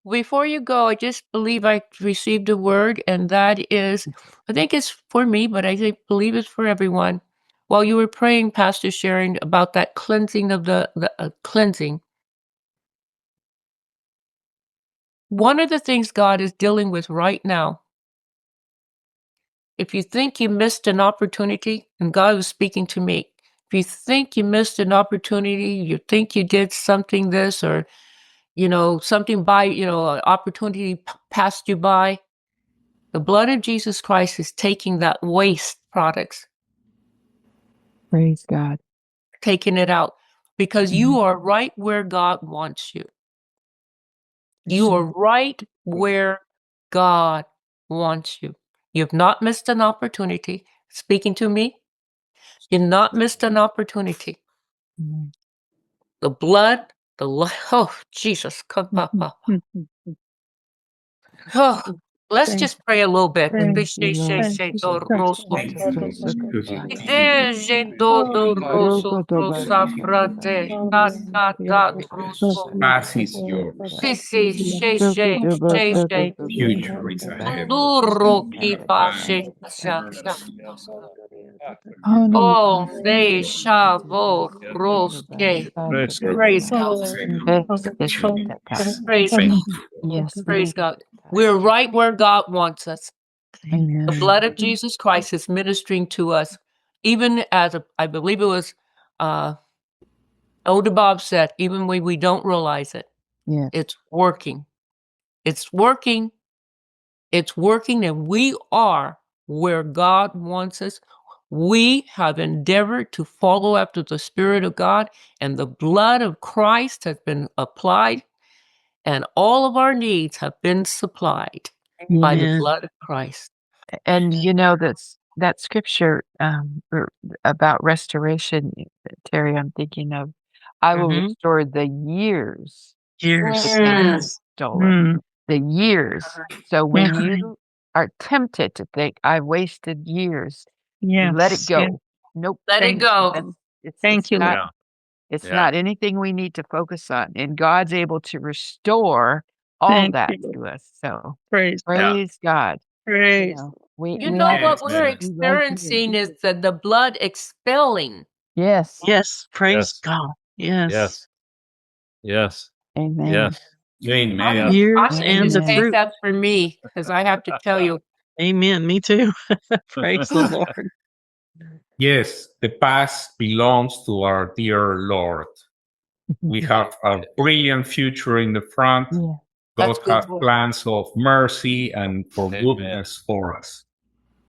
before you go, I just believe I received a word, and that is, I think it's for me, but believe it's for everyone. While you were praying, Pastor Sharon, about that cleansing of the cleansing, one of the things God is dealing with right now, if you think you missed an opportunity, and God was speaking to me, if you think you missed an opportunity, you think you did something this or, something an opportunity passed you by, the blood of Jesus Christ is taking that waste products, Praise God. taking it out, because you are right where God wants you. You are right where God wants you. You've not missed an opportunity. Speaking to me, you've not missed an opportunity. The blood, oh, Jesus. Oh, let's just pray a little bit. Past is yours. Future is ahead. Oh, they shall praise God. Praise God. Yes. Praise God. We're right where God wants us. Amen. The blood of Jesus Christ is ministering to us, even as I believe it was Elder Bob said, even when we don't realize it. Yes. It's working. It's working. It's working, and we are where God wants us. We have endeavored to follow after the Spirit of God, and the blood of Christ has been applied, and all of our needs have been supplied by the blood of Christ. And that scripture about restoration, Terry, I'm thinking of, I will restore the years. Stolen. The years. So when you are tempted to think, I wasted years, let it go. Nope. Let it go. It's not anything we need to focus on. And God's able to restore all that to us. So praise God. Praise. What we're experiencing is the blood expelling. Yes. Yes. Praise God. Yes. Yes. Amen. Yes. Amen. Years and the Take fruit. that for me, because I have to tell you. Amen. Me too. Praise the Lord. Yes, the past belongs to our dear Lord. We have a brilliant future in the front. God has plans of mercy and for goodness for us.